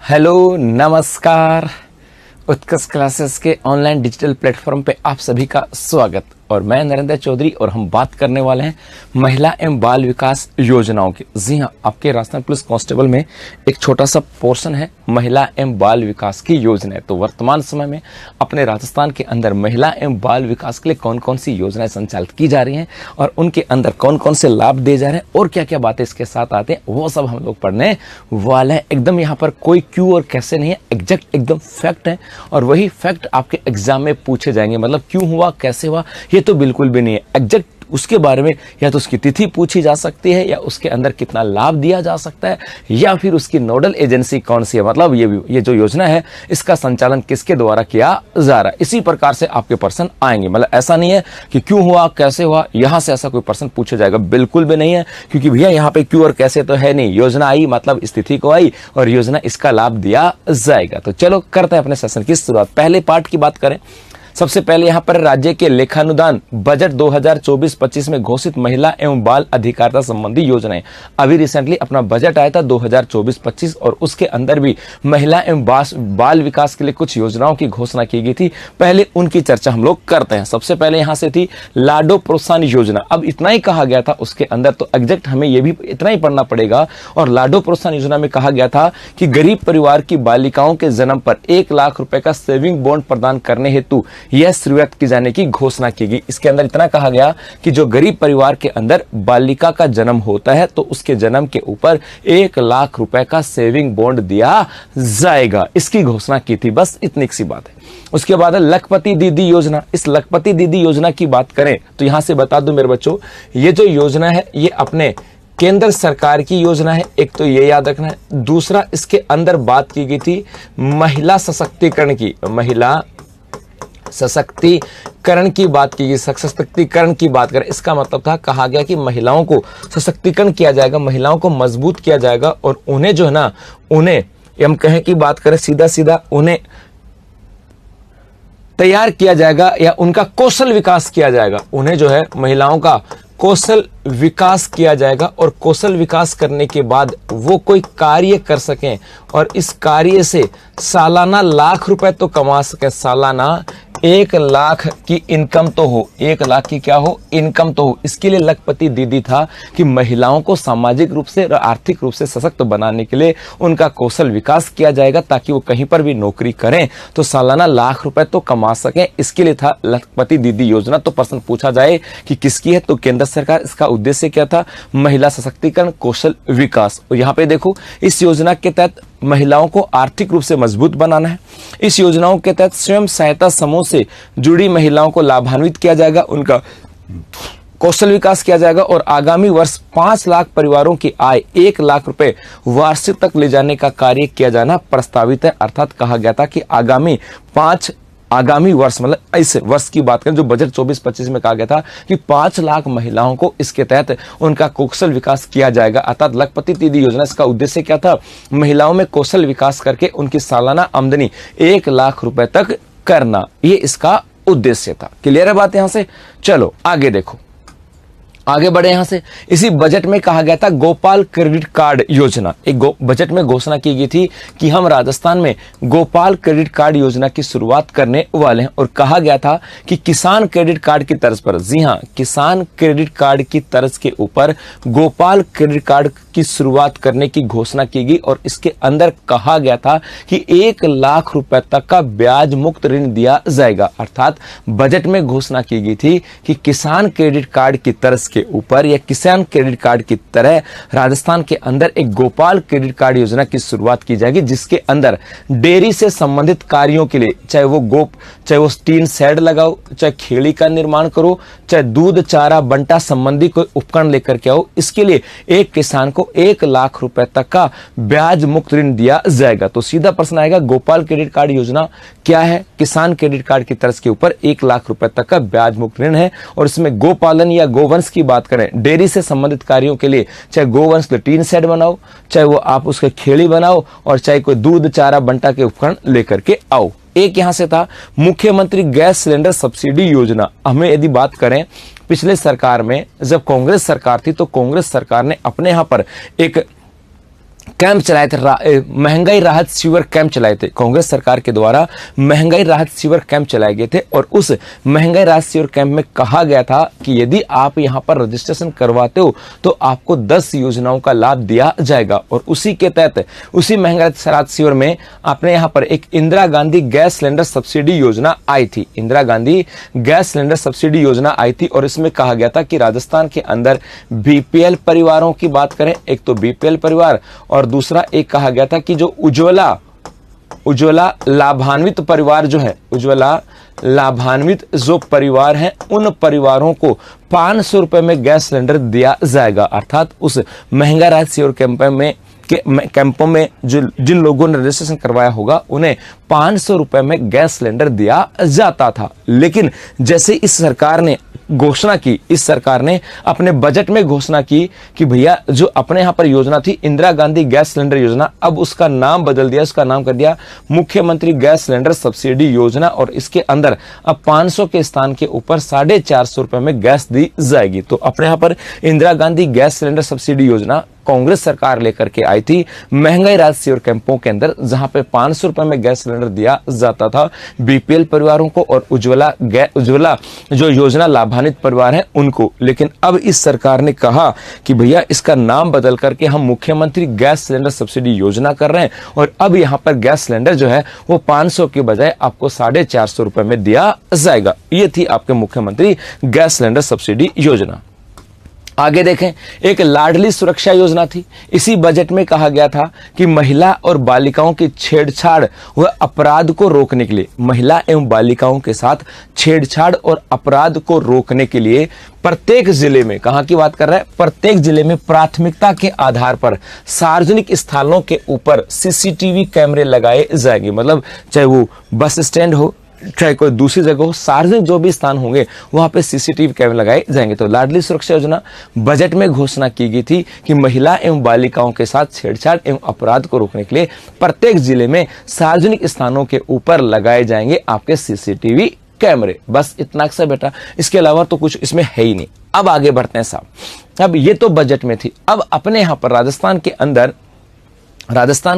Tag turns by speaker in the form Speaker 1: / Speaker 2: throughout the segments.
Speaker 1: Hello नमस्कार। उत्कर्ष classes के online digital platform पे आप सभी का स्वागत। और मैं नरेंद्र चौधरी और हम बात करने वाले हैं महिला एवं बाल विकास योजनाओं की। जी हाँ, आपके राजस्थान पुलिस कांस्टेबल में एक छोटा सा पोर्शन है महिला एवं बाल विकास की योजनाएं। तो वर्तमान समय में अपने राजस्थान के अंदर महिला एवं बाल विकास के लिए कौन कौन सी योजनाएं संचालित की जा रही हैं और उनके अंदर कौन कौन से लाभ दिए जा रहे हैं और क्या क्या बातें इसके साथ आते हैं, वो सब हम लोग पढ़ने वाले हैं। एकदम यहाँ पर कोई क्यों और कैसे नहीं है, एग्जैक्ट एकदम फैक्ट है और वही फैक्ट आपके एग्जाम में पूछे जाएंगे। मतलब क्यों हुआ, कैसे हुआ, ये तो बिल्कुल भी नहीं है। एग्जैक्ट उसके बारे में या तो उसकी तिथि पूछी जा सकती है, या उसके अंदर कितना लाभ दिया जा सकता है, या फिर उसकी नोडल एजेंसी कौन सी है। मतलब ये जो योजना है इसका संचालन किसके द्वारा किया जा रहा है। इसी प्रकार से आपके प्रश्न आएंगे। मतलब ऐसा नहीं है कि क्यों हुआ, कैसे हुआ, यहां से ऐसा कोई प्रश्न पूछा जाएगा, बिल्कुल भी नहीं है। क्योंकि भैया यहाँ पे क्यों और कैसे तो है नहीं, योजना आई मतलब इस तिथि को आई और योजना इसका लाभ दिया जाएगा। तो चलो करते हैं अपने सेशन की शुरुआत। पहले पार्ट की बात करें, सबसे पहले यहां पर राज्य के लेखानुदान बजट 2024-25 में घोषित महिला एवं बाल अधिकारिता संबंधी योजनाएं। अभी रिसेंटली अपना बजट आया था 2024-25 और उसके अंदर भी महिला एवं बाल विकास के लिए कुछ योजनाओं की घोषणा की गई थी। पहले उनकी चर्चा हम लोग करते हैं। सबसे पहले यहां से थी लाडो प्रोत्साहन योजना। अब इतना ही कहा गया था उसके अंदर, तो एग्जैक्ट हमें यह भी इतना ही पढ़ना पड़ेगा। और लाडो प्रोत्साहन योजना में कहा गया था कि गरीब परिवार की बालिकाओं के जन्म पर 1 लाख रुपए का सेविंग बॉन्ड प्रदान करने हेतु यह शुरुआत की जाने की घोषणा की गई। इसके अंदर इतना कहा गया कि जो गरीब परिवार के अंदर बालिका का जन्म होता है तो उसके जन्म के ऊपर 1 लाख रुपए का सेविंग बॉन्ड दिया जाएगा। इसकी घोषणा की थी, बस इतनी सी बात है। उसके बाद है लखपति दीदी योजना। इस लखपति दीदी योजना की बात करें तो यहां से बता दूं मेरे बच्चों, ये जो योजना है ये अपने केंद्र सरकार की योजना है। एक तो ये याद रखना है। दूसरा, इसके अंदर बात की गई थी महिला सशक्तिकरण की। महिला सशक्तिकरण की बात की गई, सशक्तिकरण की बात करें, इसका मतलब था, कहा गया कि महिलाओं को सशक्तिकरण किया जाएगा, महिलाओं को मजबूत किया जाएगा और उन्हें जो है ना, उन्हें हम कहें कि बात करें सीधा सीधा, उन्हें तैयार किया जाएगा या उनका कौशल विकास किया जाएगा। उन्हें जो है महिलाओं का कौशल विकास किया जाएगा और कौशल विकास करने के बाद वो कोई कार्य कर सकें और इस कार्य से सालाना लाख रुपए तो कमा सकें। सालाना 1 लाख की इनकम तो हो, 1 लाख की क्या हो, इनकम तो हो। इसके लिए लखपति दीदी था कि महिलाओं को सामाजिक रूप से और आर्थिक रूप से सशक्त बनाने के लिए उनका कौशल विकास किया जाएगा ताकि वो कहीं पर भी नौकरी करें तो सालाना लाख रुपए तो कमा सकें। इसके लिए था लखपति दीदी योजना। तो प्रश्न पूछा जाए कि किसकी है, तो केंद्र सरकार। इसका उद्देश्य क्या था, महिला सशक्तिकरण, कौशल विकास। और यहाँ पे देखो, इस योजना के तहत महिलाओं को आर्थिक रूप से मजबूत बनाना है। इस योजनाओं के तहत स्वयं सहायता समूह से जुड़ी महिलाओं को लाभान्वित किया जाएगा, उनका कौशल विकास किया जाएगा और आगामी वर्ष 5 लाख परिवारों की आय 1 लाख रुपए वार्षिक तक ले जाने का कार्य किया जाना प्रस्तावित है। अर्थात कहा गया था कि आगामी वर्ष, मतलब इस वर्ष की बात करें जो बजट 24-25 में कहा गया था कि 5 लाख महिलाओं को इसके तहत उनका कौशल विकास किया जाएगा। अर्थात लखपति दीदी योजना, इसका उद्देश्य क्या था, महिलाओं में कौशल विकास करके उनकी सालाना आमदनी 1 लाख रुपए तक करना, ये इसका उद्देश्य था। क्लियर है बात यहां से। चलो आगे देखो, आगे बढ़े यहां से। इसी बजट में कहा गया था गोपाल क्रेडिट कार्ड योजना। एक बजट में घोषणा की गई थी कि हम राजस्थान में गोपाल क्रेडिट कार्ड योजना की शुरुआत करने वाले हैं और कहा गया था कि किसान क्रेडिट कार्ड की तर्ज पर, जी हां, किसान क्रेडिट कार्ड की तर्ज के ऊपर गोपाल क्रेडिट कार्ड की शुरुआत करने की घोषणा की गई और इसके अंदर कहा गया था कि 1 लाख रुपए तक का ब्याज मुक्त ऋण दिया जाएगा। अर्थात बजट में घोषणा की गई थी कि किसान क्रेडिट कार्ड की तर्ज के ऊपर या किसान क्रेडिट कार्ड की तरह राजस्थान के अंदर एक गोपाल क्रेडिट कार्ड योजना की शुरुआत की जाएगी, जिसके अंदर डेयरी से संबंधित कार्यों के लिए, चाहे वो टीन शेड लगाओ, चाहे खेड़ी का निर्माण करो, चाहे दूध चारा बंटा संबंधी कोई उपकरण लेकर के आओ, इसके लिए एक किसान को 1 लाख रुपए तक का ब्याज मुक्त ऋण दिया जाएगा। तो सीधा प्रश्न आएगा, गोपाल क्रेडिट कार्ड योजना क्या है? किसान क्रेडिट कार्ड की तर्ज के ऊपर 1 लाख रुपए तक का ब्याज मुक्त ऋण है और इसमें गोपालन या गोवंश की बात करें, डेयरी से संबंधित कार्यों के लिए, चाहे गोवंश के टीन शेड बनाओ, चाहे वो आप उसके खेड़ी बनाओ और चाहे कोई दूध चारा बंटा के उपकरण लेकर के आओ। एक यहां से था मुख्यमंत्री गैस सिलेंडर सब्सिडी योजना। हमें यदि बात करें पिछले सरकार में, जब कांग्रेस सरकार थी तो कांग्रेस सरकार ने अपने यहां पर एक कैंप चलाए थे, महंगाई राहत शिविर कैंप चलाए थे। कांग्रेस सरकार के द्वारा महंगाई राहत शिविर कैंप चलाए गए थे और उस महंगाई राहत शिविर कैंप में कहा गया था कि यदि आप यहां पर रजिस्ट्रेशन करवाते हो तो आपको 10 योजनाओं का लाभ दिया जाएगा। और उसी के तहत उसी महंगाई राहत शिविर में आपने यहां पर एक Indira Gandhi gas cylinder subsidy योजना आई थी। Indira Gandhi gas cylinder subsidy योजना आई थी और इसमें कहा गया था कि राजस्थान के अंदर बीपीएल परिवारों की बात करें, एक तो बीपीएल परिवार और दूसरा एक कहा गया था कि जो उज्ज्वला लाभान्वित परिवार जो है, उज्ज्वला लाभान्वित जो परिवार हैं उन परिवारों को 500 रुपए में गैस सिलेंडर दिया जाएगा। अर्थात उस महंगा राहत शिविर कैंपों में जो जिन लोगों ने रजिस्ट्रेशन करवाया होगा उन्हें 500 रुपए में गैस सिलेंडर दिया जाता था। लेकिन जैसे इस सरकार ने घोषणा की, इस सरकार ने अपने बजट में घोषणा की कि भैया जो अपने यहां पर योजना थी इंदिरा गांधी गैस सिलेंडर योजना, अब उसका नाम बदल दिया, उसका नाम कर दिया मुख्यमंत्री गैस सिलेंडर सब्सिडी योजना और इसके अंदर अब 500 के स्थान के ऊपर 450 रुपए में गैस दी जाएगी। तो अपने यहां पर Indira Gandhi gas cylinder subsidy योजना कांग्रेस सरकार लेकर के आई थी महंगाई राहत शिविर कैंपों के अंदर, जहां पे 500 रुपए में गैस सिलेंडर दिया जाता था बीपीएल परिवारों को और उज्ज्वला जो योजना लाभान्वित परिवार हैं उनको। लेकिन अब इस सरकार ने कहा कि भैया इसका नाम बदल करके हम मुख्यमंत्री गैस सिलेंडर सब्सिडी योजना कर रहे हैं और अब यहां पर गैस सिलेंडर जो है वो 500 के बजाय आपको 450 रुपए में दिया जाएगा। ये थी आपके मुख्यमंत्री गैस सिलेंडर सब्सिडी योजना। आगे देखें, एक लाडली सुरक्षा योजना थी। इसी बजट में कहा गया था कि महिला और बालिकाओं की छेड़छाड़ व अपराध को रोकने के लिए, महिला एवं बालिकाओं के साथ छेड़छाड़ और अपराध को रोकने के लिए प्रत्येक जिले में, कहां की बात कर रहा है, प्रत्येक जिले में प्राथमिकता के आधार पर सार्वजनिक स्थानों के ऊपर सीसीटीवी कैमरे लगाए जाएंगे। मतलब चाहे वो बस स्टैंड हो, चाहे कोई दूसरी जगह हो, सार्वजनिक जो भी स्थान होंगे वहां पे सीसीटीवी कैमरे लगाए जाएंगे। तो लाडली सुरक्षा योजना बजट में घोषणा की गई थी कि महिला एवं बालिकाओं के साथ छेड़छाड़ एवं अपराध को रोकने के लिए प्रत्येक जिले में सार्वजनिक स्थानों के ऊपर लगाए जाएंगे आपके सीसीटीवी कैमरे। बस इतना सा बेटा, इसके अलावा तो कुछ इसमें है ही नहीं। अब आगे बढ़ते हैं साहब। अब ये तो बजट में थी। अब अपने यहां पर राजस्थान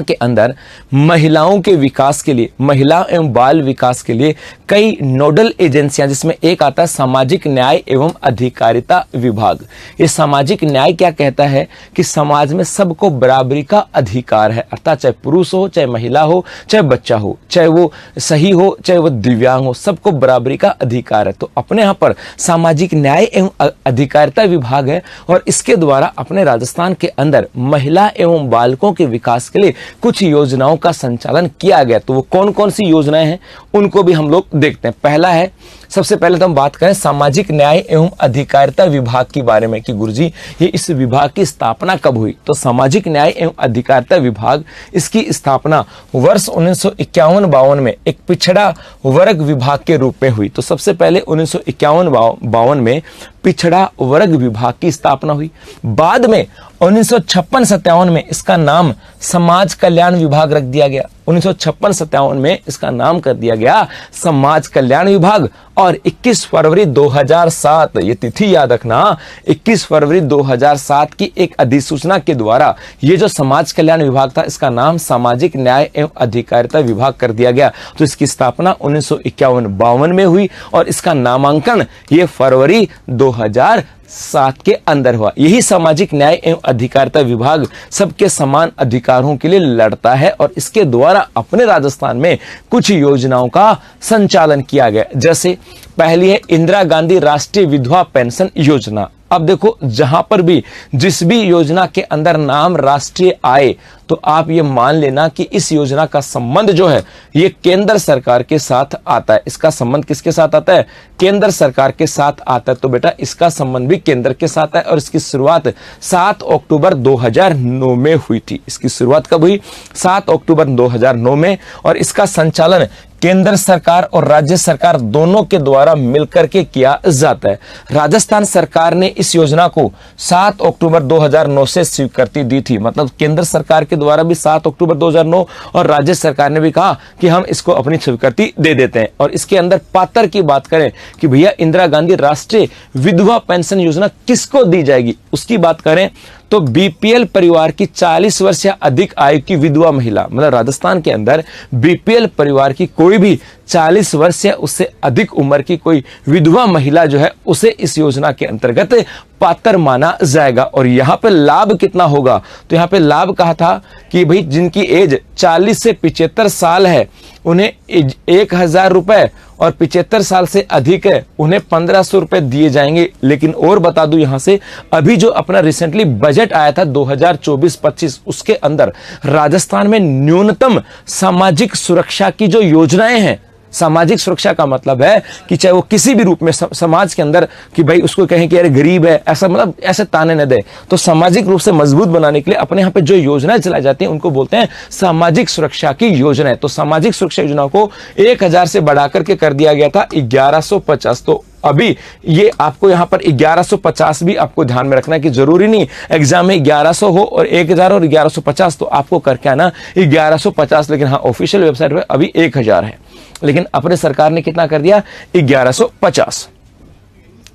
Speaker 1: के अंदर महिलाओं के विकास के लिए, महिला एवं बाल विकास के लिए कई नोडल एजेंसियां, जिसमें एक आता है सामाजिक न्याय एवं अधिकारिता विभाग। ये सामाजिक न्याय क्या कहता है कि समाज में सबको बराबरी का अधिकार है। अर्थात चाहे पुरुष हो, चाहे महिला हो, चाहे बच्चा हो, चाहे वो सही हो, चाहे वो दिव्यांग हो, सबको बराबरी का अधिकार है। तो अपने यहाँ पर सामाजिक न्याय एवं अधिकारिता विभाग है और इसके द्वारा अपने राजस्थान के अंदर महिला एवं बालकों के विकास के लिए कुछ योजनाओं का संचालन किया गया। तो वो कौन कौन सी योजनाएं हैं उनको भी हम लोग देखते हैं। पहला है, सबसे पहले तो हम बात करें सामाजिक न्याय एवं अधिकारिता विभाग के बारे में कि गुरुजी ये इस विभाग की स्थापना कब हुई। तो सामाजिक न्याय एवं अधिकारिता विभाग, इसकी स्थापना वर्ष 1951-52 में एक पिछड़ा वर्ग विभाग के रूप में हुई। तो सबसे पहले 1951-52 में पिछड़ा वर्ग विभाग की स्थापना हुई। बाद में 1956-57 में इसका नाम समाज कल्याण विभाग रख दिया गया। 1956-57 में इसका नाम कर दिया गया समाज कल्याण विभाग। और 21 फरवरी 2007, ये तिथि याद रखना, 21 फरवरी 2007 की एक अधिसूचना के द्वारा ये जो समाज कल्याण विभाग था इसका नाम सामाजिक न्याय एवं अधिकारिता विभाग कर दिया गया। तो इसकी स्थापना 1951-52 में हुई और इसका नामांकन ये फरवरी 2007 के अंदर हुआ। यही सामाजिक न्याय एवं अधिकारिता विभाग सबके समान अधिकारों के लिए लड़ता है और इसके द्वारा अपने राजस्थान में कुछ योजनाओं का संचालन किया गया। जैसे पहली है इंदिरा गांधी राष्ट्रीय विधवा पेंशन योजना। अब देखो, जहां पर भी जिस भी योजना के अंदर नाम राष्ट्रीय आए तो आप ये मान लेना कि इस योजना का संबंध जो है ये केंद्र सरकार के साथ आता है। इसका संबंध किसके साथ आता है? केंद्र सरकार के साथ आता है। तो बेटा इसका संबंध भी केंद्र के साथ है और इसकी शुरुआत 7 अक्टूबर 2009 में हुई थी। इसकी शुरुआत कब हुई? 7 अक्टूबर 2009 में। और इसका संचालन केंद्र सरकार और राज्य सरकार दोनों के द्वारा मिलकर के किया जाता है। राजस्थान सरकार ने इस योजना को 7 अक्टूबर 2009 से स्वीकृति दी थी। मतलब केंद्र सरकार के द्वारा भी 7 अक्टूबर 2009 और राज्य सरकार ने भी कहा कि हम इसको अपनी स्वीकृति दे देते हैं। और इसके अंदर पात्र की बात करें कि भैया इंदिरा गांधी राष्ट्रीय विधवा पेंशन योजना किसको दी जाएगी, उसकी बात करें तो बीपीएल परिवार की 40 वर्ष या अधिक आयु की विधवा महिला, मतलब राजस्थान के अंदर बीपीएल परिवार की कोई भी 40 वर्ष या उससे अधिक उम्र की कोई विधवा महिला जो है उसे इस योजना के अंतर्गत पात्र माना जाएगा। और यहां पे लाभ कितना होगा, तो यहां पे लाभ कहा था कि भाई जिनकी एज 40 से 75 साल है उन्हें 1000 रुपए, और 75 साल से अधिक है उन्हें 1500 रुपए दिए जाएंगे। लेकिन और बता दूं यहां से, अभी जो अपना रिसेंटली बजट आया था 2024-25, उसके अंदर राजस्थान में न्यूनतम सामाजिक सुरक्षा की जो योजनाएं हैं, सामाजिक सुरक्षा का मतलब है कि चाहे वो किसी भी रूप में समाज के अंदर कि भाई उसको कहें कि यार गरीब है, ऐसा मतलब ऐसे ताने न दे, तो सामाजिक रूप से मजबूत बनाने के लिए अपने यहाँ पे जो योजनाएं चलाई जाती हैं उनको बोलते हैं सामाजिक सुरक्षा की योजनाएं। तो सामाजिक सुरक्षा योजनाओं को 1000 से बढ़ा करके कर दिया गया था 1150। तो अभी ये आपको यहां पर 1150 भी आपको ध्यान में रखना है कि जरूरी नहीं एग्जाम में 1100 हो और 1000 और 1150, तो आपको करके आना 1150, लेकिन हाँ ऑफिशियल वेबसाइट पे अभी 1000 है, लेकिन अपने सरकार ने कितना कर दिया 1150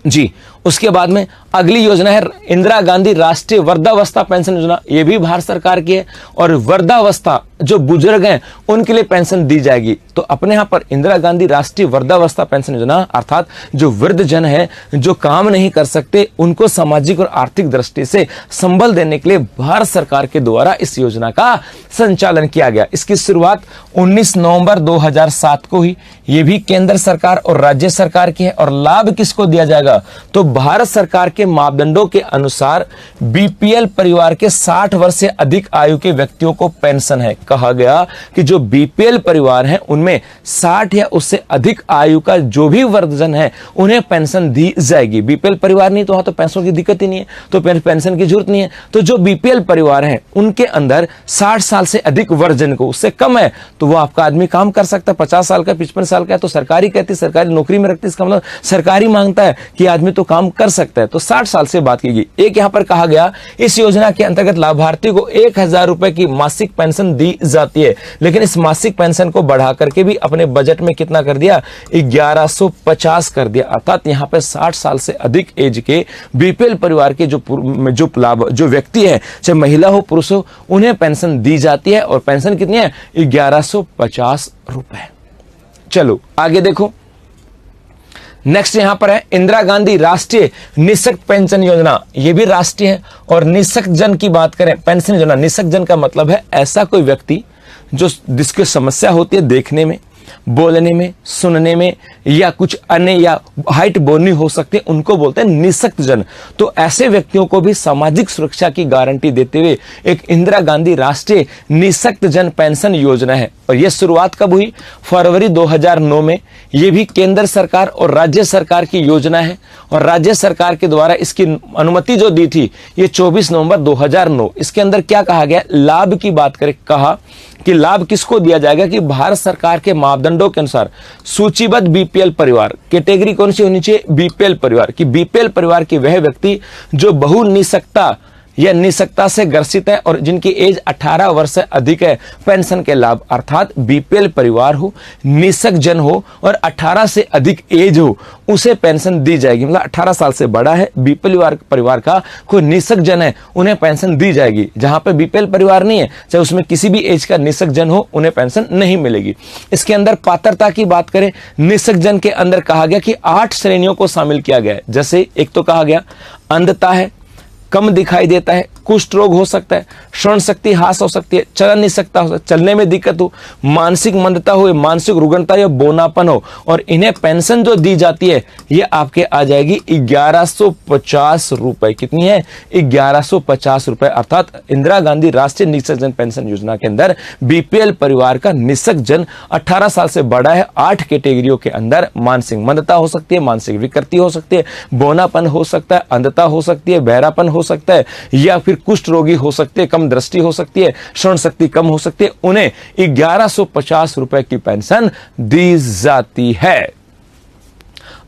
Speaker 1: जी। उसके बाद में अगली योजना है इंदिरा गांधी राष्ट्रीय वृद्धावस्था पेंशन योजना। ये भी भारत सरकार की है और वृद्धावस्था जो बुजुर्ग हैं उनके लिए पेंशन दी जाएगी। तो अपने यहां पर इंदिरा गांधी राष्ट्रीय वृद्धावस्था पेंशन योजना अर्थात जो वृद्ध जन है जो काम नहीं कर सकते उनको सामाजिक और आर्थिक दृष्टि से संबल देने के लिए भारत सरकार के द्वारा इस योजना का संचालन किया गया। इसकी शुरुआत 19 नवंबर 2007 को हुई। ये भी केंद्र सरकार और राज्य सरकार की है। और लाभ किसको दिया जाएगा, तो भारत सरकार के मापदंडों के अनुसार बीपीएल परिवार के 60 वर्ष से अधिक आयु के व्यक्तियों को पेंशन है। कहा गया कि जो बीपीएल परिवार है उनमें 60 या उससे अधिक आयु का जो भी वृद्धजन है उन्हें पेंशन दी जाएगी। बीपीएल परिवार नहीं तो वहां तो पैसों की दिक्कत ही नहीं है, तो पेंशन की जरूरत नहीं है। तो जो बीपीएल परिवार है उनके अंदर 60 साल से अधिक वृद्धजन को, उससे कम है तो वो आपका आदमी काम कर सकता है। 50 साल का 55 साल का है तो सरकारी कहती है, सरकारी नौकरी में रखती है, इसका मतलब सरकारी मांगता है कि आदमी तो काम कर सकता है। तो 60 साल से बात की गई। एक यहां पर कहा गया इस योजना के अंतर्गत लाभार्थी को 1000 रुपए की मासिक पेंशन दी जाती है, लेकिन इस मासिक पेंशन को बढ़ा करके भी अपने बजट में कितना कर दिया 1150 कर दिया। अर्थात यहां पे 60 साल से अधिक एज के बीपीएल परिवार के जो व्यक्ति है, चाहे महिला हो पुरुष हो, उन्हें पेंशन दी जाती है। और पेंशन कितनी है 1150 रुपए। चलो आगे देखो, नेक्स्ट यहां पर है इंदिरा गांधी राष्ट्रीय निःशक्त पेंशन योजना। यह भी राष्ट्रीय है। और निःशक्त जन की बात करें, पेंशन योजना, निःशक्त जन का मतलब है ऐसा कोई व्यक्ति जो जिसकी समस्या होती है देखने में, बोलने में, सुनने में या कुछ अन्य या हाइट बोनी हो सकती है, उनको बोलते हैं निःशक्त जन। तो ऐसे व्यक्तियों को भी सामाजिक सुरक्षा की गारंटी देते हुए एक इंदिरा गांधी राष्ट्रीय निःशक्त जन पेंशन योजना है। और यह शुरुआत कब हुई, फरवरी 2009 में। यह भी केंद्र सरकार और राज्य सरकार की योजना है। और राज्य सरकार के द्वारा इसकी अनुमति जो दी थी ये 24 नवंबर 2009। इसके अंदर क्या कहा गया, लाभ की बात करें, कहा कि लाभ किसको दिया जाएगा कि भारत सरकार के मापदंडों के अनुसार सूचीबद्ध बीपीएल परिवार, कैटेगरी कौन सी होनी चाहिए बीपीएल परिवार की, बीपीएल परिवार की वह व्यक्ति जो बहु निःशक्ता या निःशक्ता से ग्रसित है और जिनकी एज 18 वर्ष से अधिक है, पेंशन के लाभ। अर्थात बीपीएल परिवार हो, निःशक्त जन हो और 18 से अधिक एज हो, उसे पेंशन दी जाएगी। मतलब 18 साल से बड़ा है बीपीएल परिवार का कोई निःशक्त जन है, उन्हें पेंशन दी जाएगी। जहां पे बीपीएल परिवार नहीं है, चाहे उसमें किसी भी एज का निःशक्त जन हो, उन्हें पेंशन नहीं मिलेगी। इसके अंदर पात्रता की बात करें, निःशक्त जन के अंदर कहा गया कि 8 श्रेणियों को शामिल किया गया है। जैसे एक तो कहा गया अंधता है, कम दिखाई देता है, कुष्ठ रोग हो सकता है, श्रवण शक्ति ह्रास हो सकती है, चलन नहीं सकता हो, चलने में दिक्कत हो, मानसिक मंदता हो, मानसिक रुग्णता या बोनापन हो, और इन्हें पेंशन जो दी जाती है ये आपके आ जाएगी 1150 रुपए। कितनी है 1150 रुपए। अर्थात इंदिरा गांधी राष्ट्रीय निःशक्त जन पेंशन योजना के अंदर बीपीएल परिवार का निःशक्त जन 18 साल से बड़ा है, 8 कैटेगरियों के अंदर मानसिक मंदता हो सकती है, मानसिक विकृति हो सकती है, बोनापन हो सकता है, अंधता हो सकती है, बहरापन हो सकता है, या फिर कुष्ठ रोगी हो सकते हैं, कम दृष्टि हो सकती है, श्रवण शक्ति कम हो सकती है, उन्हें 1150 रुपए की पेंशन दी जाती है।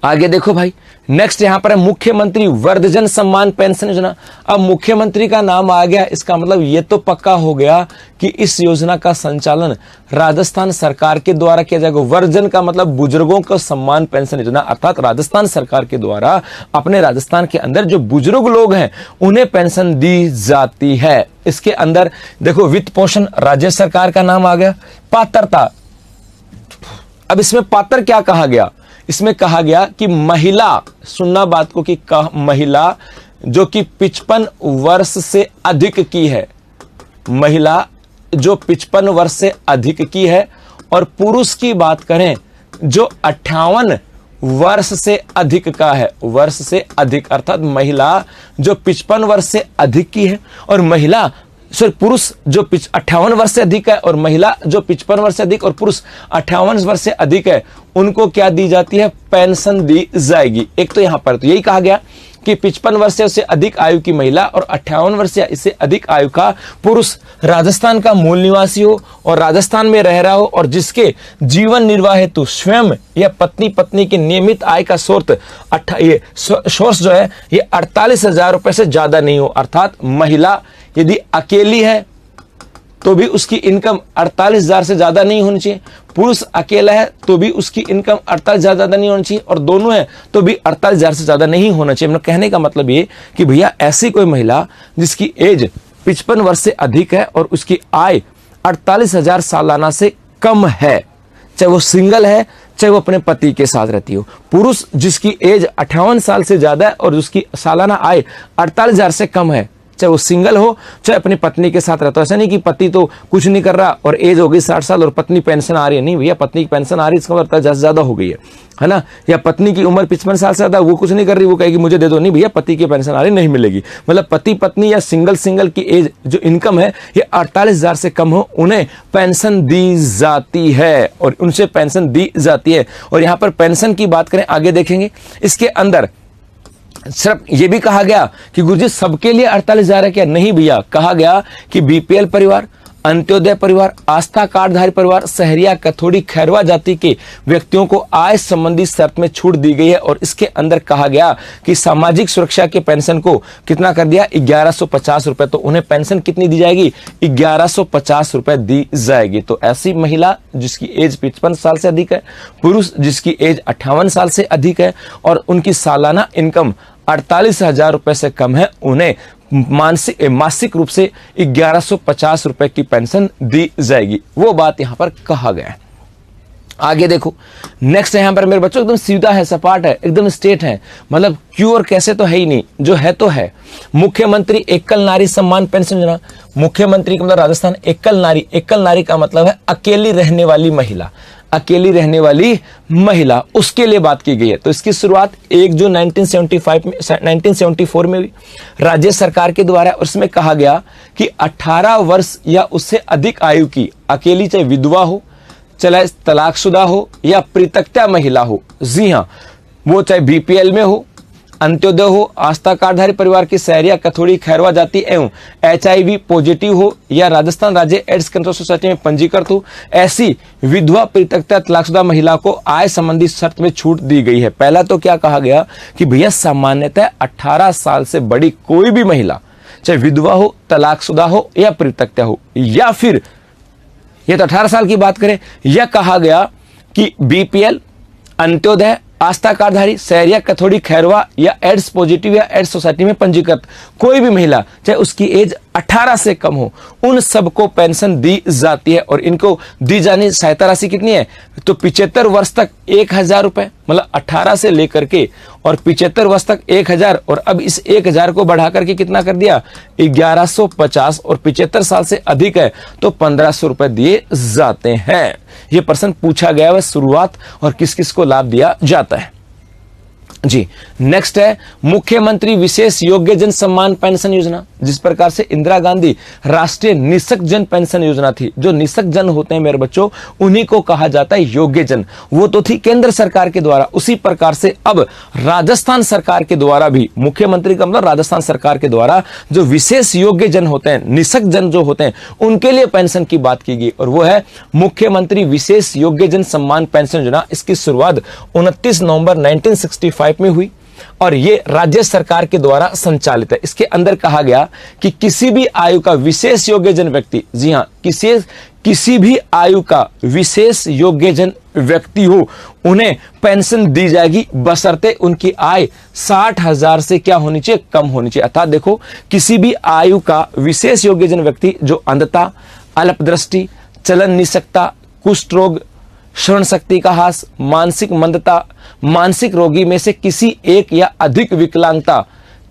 Speaker 1: आगे देखो भाई, नेक्स्ट यहां पर है मुख्यमंत्री वृद्धजन सम्मान पेंशन योजना। अब मुख्यमंत्री का नाम आ गया, इसका मतलब ये तो पक्का हो गया कि इस योजना का संचालन राजस्थान सरकार के द्वारा किया जाएगा। वृद्धजन का मतलब बुजुर्गों को सम्मान पेंशन योजना, अर्थात राजस्थान सरकार के द्वारा अपने राजस्थान के अंदर जो बुजुर्ग लोग हैं उन्हें पेंशन दी जाती है। इसके अंदर देखो वित्त पोषण राज्य सरकार का नाम आ गया। पात्रता, अब इसमें पात्र क्या कहा गया, इसमें कहा गया कि महिला, सुनना बात को, कि महिला जो कि 55 वर्ष से अधिक की है, महिला जो 55 वर्ष से अधिक की है, और पुरुष की बात करें जो 58 वर्ष से अधिक का है, वर्ष से अधिक, अर्थात महिला जो 55 वर्ष से अधिक की है और महिला पुरुष जो 58 वर्ष से अधिक है और महिला जो 55 वर्ष से अधिक और पुरुष 58 वर्ष से अधिक है, उनको क्या दी जाती है, पेंशन दी जाएगी। एक तो यहां पर तो यही कहा गया कि 55 वर्ष से उससे अधिक आयु की महिला और 58 वर्ष या इससे अधिक आयु का पुरुष राजस्थान का मूल निवासी हो और राजस्थान में रह रहा हो और जिसके जीवन निर्वाह हेतु स्वयं या पत्नी की नियमित आय का सोर्स जो है ये 48,000 रुपए से ज्यादा नहीं हो। अर्थात महिला यदि अकेली है तो भी उसकी इनकम 48,000 से ज्यादा नहीं होनी चाहिए, पुरुष अकेला है तो भी उसकी इनकम 48,000 ज्यादा नहीं होनी चाहिए, और दोनों है तो भी 48,000 से ज्यादा नहीं होना चाहिए। मतलब कहने का मतलब ये कि भैया ऐसी कोई महिला जिसकी एज 55 वर्ष से अधिक है और उसकी आय 48,000 सालाना से कम है, चाहे वो सिंगल है चाहे वो अपने पति के साथ रहती हो, पुरुष जिसकी एज 58 साल से ज्यादा है और उसकी सालाना आय 48,000 से कम है, चाहे वो सिंगल हो चाहे अपनी पत्नी के साथ रहता हो। ऐसा नहीं कि पति तो कुछ नहीं कर रहा और एज हो गई 60 साल और पत्नी पेंशन आ रही है, नहीं भैया, पत्नी की पेंशन आ रही है इसका मतलब ज्यादा हो गई है ना। या पत्नी की उम्र 55 साल से ज्यादा, वो कुछ नहीं कर रही, वो कहेगी मुझे दे दो, नहीं भैया, पति की पेंशन आ रही नहीं मिलेगी। मतलब पति पत्नी या सिंगल की एज जो इनकम है ये 48,000 से कम हो, उन्हें पेंशन दी जाती है और उनसे पेंशन दी जाती है। और यहां पर पेंशन की बात करें, आगे देखेंगे, इसके अंदर सिर्फ ये भी कहा गया कि गुरुजी सबके लिए 48,000 है क्या, नहीं भैया, कहा गया कि बीपीएल परिवार, अंत्योदय परिवार, आस्था कार्डधारी परिवार, सहरिया, कथोड़ी, खैरवा जाति के व्यक्तियों को आय संबंधी शर्त में छूट दी गई है। और इसके अंदर कहा गया कि सामाजिक सुरक्षा के पेंशन को कितना कर दिया, 1150 रुपए, तो उन्हें पेंशन कितनी दी जाएगी, 1150 रुपए दी जाएगी। तो ऐसी महिला जिसकी एज 55 साल से अधिक है, पुरुष जिसकी एज 58 साल से अधिक है और उनकी सालाना इनकम 48,000 रुपए से कम है, उन्हें मासिक रूप से 1150 रुपए की पेंशन दी जाएगी। वो बात यहां पर कहा गया है। आगे देखो, नेक्स्ट यहां पर मेरे बच्चों एकदम सीधा है, सपाट है, एकदम स्ट्रेट है, मतलब क्यों और कैसे तो है ही नहीं, जो है तो है। मुख्यमंत्री एकल नारी सम्मान पेंशन योजना, मुख्यमंत्री का मतलब राजस्थान एकल नारी का मतलब है अकेली रहने वाली महिला, अकेली रहने वाली महिला, उसके लिए बात की गई है। तो इसकी शुरुआत 1 जून 1974 में हुई राज्य सरकार के द्वारा। उसमें कहा गया कि 18 वर्ष या उससे अधिक आयु की अकेली, चाहे विधवा हो, चाहे तलाकशुदा हो या परित्यक्ता महिला हो, जी हां, वो चाहे बीपीएल में हो, अंत्योदय हो, आस्था कार्डधारी परिवार की सहरिया, कथोड़ी, खैरवा जाति एवं HIV पॉजिटिव हो या राजस्थान राज्य एड्स कंट्रोल सोसाइटी में पंजीकृत हो, ऐसी विधवा, परित्यक्ता, तलाकशुदा महिला को आय संबंधी शर्त में छूट दी गई है। पहला तो क्या कहा गया कि भैया सामान्यतः 18 साल से बड़ी कोई भी महिला, चाहे विधवा हो, तलाकशुदा हो या परित्यक्ता हो, या फिर ये तो 18 साल की बात करें, यह कहा गया कि बीपीएल, अंत्योदय, आस्था कार्डधारी, सहरिया, कथोड़ी, खैरवा या एड्स पॉजिटिव या एड्स सोसाइटी में पंजीकृत कोई भी महिला, चाहे उसकी एज 18 से कम हो, उन सबको पेंशन दी जाती है। और इनको दी जानी सहायता राशि कितनी है, तो 75 वर्ष तक 1,000 रुपए, मतलब 18 से लेकर के और 75 वर्ष तक 1,000, और अब इस 1,000 को बढ़ा करके कितना कर दिया, 1150, और 75 साल से अधिक है तो 1,500 रुपए दिए जाते हैं। यह प्रश्न पूछा गया है शुरुआत, और किस किस को लाभ दिया जाता है जी। नेक्स्ट है मुख्यमंत्री विशेष योग्य जन सम्मान पेंशन योजना। जिस प्रकार से इंदिरा गांधी राष्ट्रीय निःशक्त जन पेंशन योजना थी, जो निःशक्त जन होते हैं मेरे बच्चों, उन्हीं को कहा जाता है योग्य जन, वो तो थी केंद्र सरकार के द्वारा। उसी प्रकार से अब राजस्थान सरकार के द्वारा भी, मुख्यमंत्री का मतलब राजस्थान सरकार के द्वारा जो विशेष योग्य जन होते हैं, निःशक्त जन जो होते हैं, उनके लिए पेंशन की बात की गई, और वो है मुख्यमंत्री विशेष योग्य जन सम्मान पेंशन योजना। इसकी शुरुआत 29 नवंबर 1965 में हुई और ये राज्य सरकार के द्वारा संचालित है। इसके अंदर कहा गया कि किसी भी आयु का विशेष योग्यजन व्यक्ति, जी हां, किसी भी आयु का विशेष योग्यजन व्यक्ति हो, उन्हें पेंशन दी जाएगी बशर्ते उनकी आय 60,000 से क्या होनी चाहिए, कम होनी चाहिए। अर्थात देखो, किसी भी आयु का विशेष योग्यजन व्यक्ति जो अंधता, अल्पदृष्टि, चलन निशक्ता, कुष्ठ रोग, श्रवण शक्ति का ह्रास, मानसिक मंदता, मानसिक रोगी में से किसी एक या अधिक विकलांगता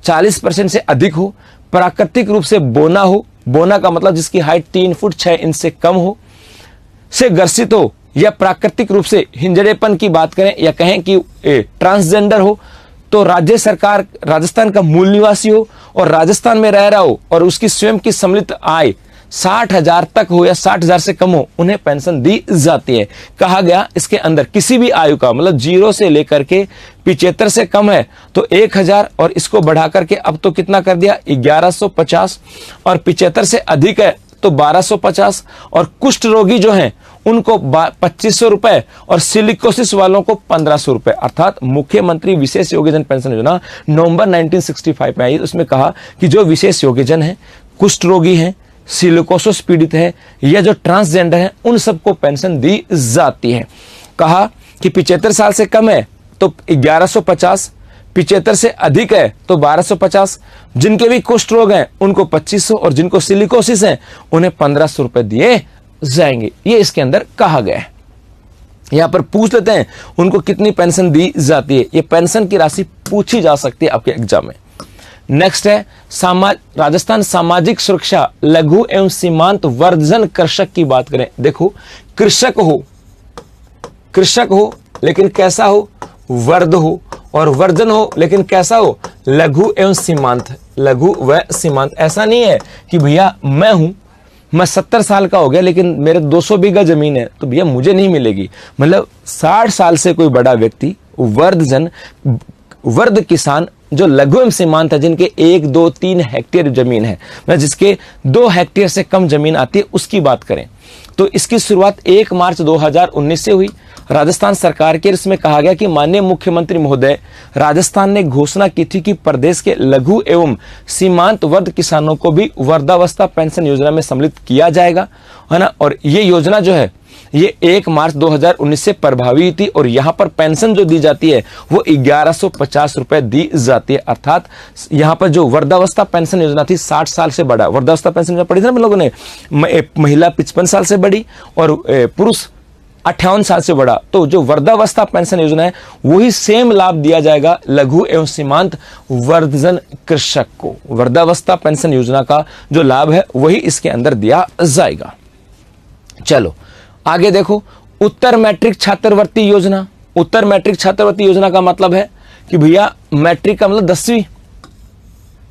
Speaker 1: 40% से अधिक हो, प्राकृतिक रूप से बोना हो, बोना का मतलब जिसकी हाइट 3 फुट 6 इंच से कम हो, से ग्रसित हो, या प्राकृतिक रूप से हिंजड़ेपन की बात करें या कहें कि ट्रांसजेंडर हो, तो राज्य सरकार राजस्थान का मूल निवासी हो और राजस्थान में रह रहा हो और उसकी स्वयं की सम्मिलित आय 60,000 तक हो या 60,000 से कम हो, उन्हें पेंशन दी जाती है। कहा गया इसके अंदर किसी भी आयु का, मतलब 0 से लेकर के 75 से कम है तो 1,000, और इसको बढ़ा करके अब तो कितना कर दिया 1150, और 75 से अधिक है तो 1250, और कुष्ठ रोगी जो हैं उनको 2500 रुपए और सिलिकोसिस वालों को 1500 रुपए। अर्थात मुख्यमंत्री विशेष योग्यजन पेंशन योजना नवंबर 1965 में आई। उसमें कहा कि जो विशेष योग्यजन है, कुष्ठ रोगी हैं, सिलिकोसिस पीड़ित है या जो ट्रांसजेंडर है, उन सबको पेंशन दी जाती है। कहा कि 75 साल से कम है तो 1150, 75 से अधिक है तो 1250, जिनके भी कुष्ठ रोग हैं उनको 2500 और जिनको सिलिकोसिस है उन्हें 1500 रुपए दिए जाएंगे। ये इसके अंदर कहा गया है। यहां पर पूछ लेते हैं उनको कितनी पेंशन दी जाती है। ये पेंशन की राशि पूछी जा सकती है आपके एग्जाम में। नेक्स्ट है राजस्थान सामाजिक सुरक्षा लघु एवं सीमांत वर्धन कृषक की बात करें। देखो, कृषक हो लेकिन कैसा हो, वर्ध हो, और वर्धन हो लेकिन कैसा हो, लघु एवं सीमांत। लघु व सीमांत, ऐसा नहीं है कि भैया मैं 70 साल का हो गया लेकिन मेरे 200 बीघा जमीन है तो भैया मुझे नहीं मिलेगी। मतलब 60 साल से कोई बड़ा व्यक्ति, वर्ध किसान जो लघु एवं सीमांत है, जिनके 1, 2, 3 हेक्टेयर जमीन है, मतलब जिसके 2 हेक्टेयर से कम जमीन आती है, उसकी बात करें तो इसकी शुरुआत 1 मार्च 2019 से हुई राजस्थान सरकार के। इसमें कहा गया कि माननीय मुख्यमंत्री महोदय राजस्थान ने घोषणा की थी कि प्रदेश के लघु एवं सीमांत वर्ग किसानों को भी वृद्धावस्था पेंशन योजना में सम्मिलित किया जाएगा, है ना। और ये योजना जो है ये 1 मार्च 2019 से प्रभावी थी और यहां पर पेंशन जो दी जाती है वो 1150 रुपए दी जाती है। अर्थात यहां पर जो वृद्धावस्था पेंशन योजना थी 60 साल से बड़ा, वृद्धावस्था पेंशन योजना पढ़ी थी ना हम लोगों ने, महिला 55 साल से बड़ी और पुरुष 58 साल से बड़ा, तो जो वृद्धावस्था पेंशन योजना है वही सेम लाभ दिया जाएगा लघु एवं सीमांत वर्धन कृषक को। वृद्धावस्था पेंशन योजना का जो लाभ है वही इसके अंदर दिया जाएगा। चलो आगे देखो, उत्तर मैट्रिक छात्रवृत्ति योजना। उत्तर मैट्रिक छात्रवृत्ति योजना का मतलब है कि भैया मैट्रिक का मतलब 10वीं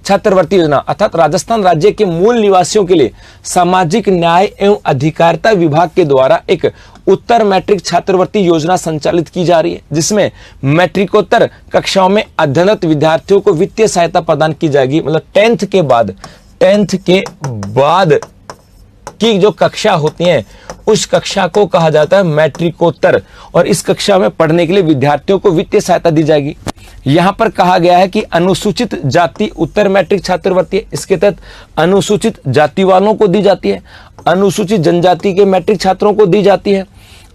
Speaker 1: छात्रवृत्ति योजना, अर्थात राजस्थान राज्य के मूल निवासियों के लिए सामाजिक न्याय एवं अधिकारिता विभाग के द्वारा एक उत्तर मैट्रिक छात्रवृत्ति योजना संचालित की जा रही है, जिसमें मैट्रिकोत्तर कक्षाओं में अध्ययनरत विद्यार्थियों को वित्तीय सहायता प्रदान की जाएगी। मतलब 10th के बाद की जो कक्षा होती हैं उस कक्षा को कहा जाता है मैट्रिकोत्तर, और इस कक्षा में पढ़ने के लिए विद्यार्थियों को वित्तीय सहायता दी जाएगी। यहां पर कहा गया है कि अनुसूचित जाति उत्तर मैट्रिक छात्रवृत्ति है, इसके तहत अनुसूचित जाति वालों को दी जाती है, अनुसूचित जनजाति के मैट्रिक छात्रों को दी जाती है,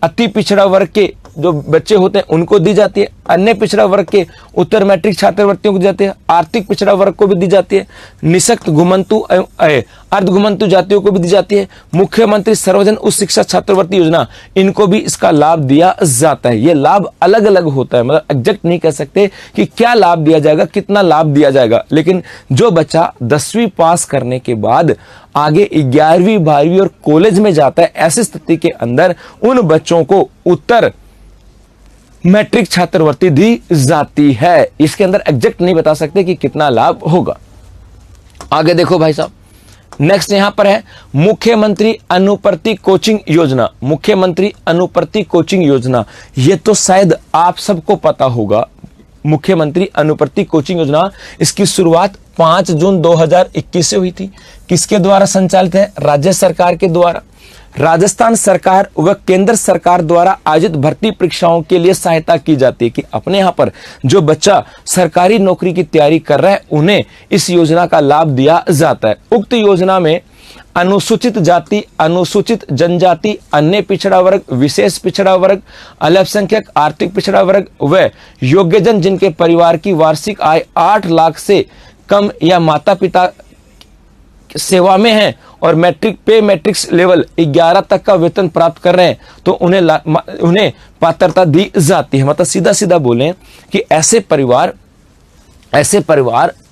Speaker 1: अति पिछड़ा वर्ग के जो बच्चे होते हैं उनको दी जाती है, अन्य पिछड़ा वर्ग के उत्तर मैट्रिक छात्रवृत्तियों को दी जाती है, आर्थिक पिछड़ा वर्ग को भी दी जाती है, निशक्त घुमंतु अर्ध घुमंतु जातियों को भी दी जाती है, मुख्यमंत्री सर्वजन उच्च शिक्षा छात्रवृत्ति योजना, इनको भी इसका लाभ दिया जाता है। ये लाभ अलग अलग होता है, मतलब एग्जैक्ट नहीं कह सकते कि क्या लाभ दिया जाएगा, कितना लाभ दिया जाएगा, लेकिन जो बच्चा 10वीं पास करने के बाद आगे 11वीं 12वीं और कॉलेज में जाता है, ऐसी स्थिति के अंदर उन बच्चों को उत्तर मैट्रिक छात्रवृत्ति दी जाती है। इसके अंदर एग्जैक्ट नहीं बता सकते कि कितना लाभ होगा। आगे देखो भाई साहब, नेक्स्ट यहां पर है मुख्यमंत्री अनुप्रति कोचिंग योजना। मुख्यमंत्री अनुप्रति कोचिंग योजना, ये तो शायद आप सबको पता होगा। मुख्यमंत्री अनुप्रति कोचिंग योजना, इसकी शुरुआत 5 जून 2021 से हुई थी। किसके द्वारा संचालित है? राज्य सरकार के द्वारा। राजस्थान सरकार व केंद्र सरकार द्वारा आयोजित भर्ती परीक्षाओं के लिए सहायता की जाती है कि अपने यहाँ पर जो बच्चा सरकारी नौकरी की तैयारी कर रहा है उन्हें इस योजना का लाभ दिया जाता है। उक्त योजना में अनुसूचित जाति, अनुसूचित जनजाति, अन्य पिछड़ा वर्ग, विशेष पिछड़ा वर्ग, अल्पसंख्यक, आर्थिक पिछड़ा वर्ग व योग्यजन जिनके परिवार की वार्षिक आय 8 लाख से कम या माता पिता सेवा में हैं और मैट्रिक्स लेवल 11 तक का वेतन प्राप्त कर रहे हैं तो उन्हें पात्रता दी जाती है। मतलब सीधा सीधा बोलें कि ऐसे परिवार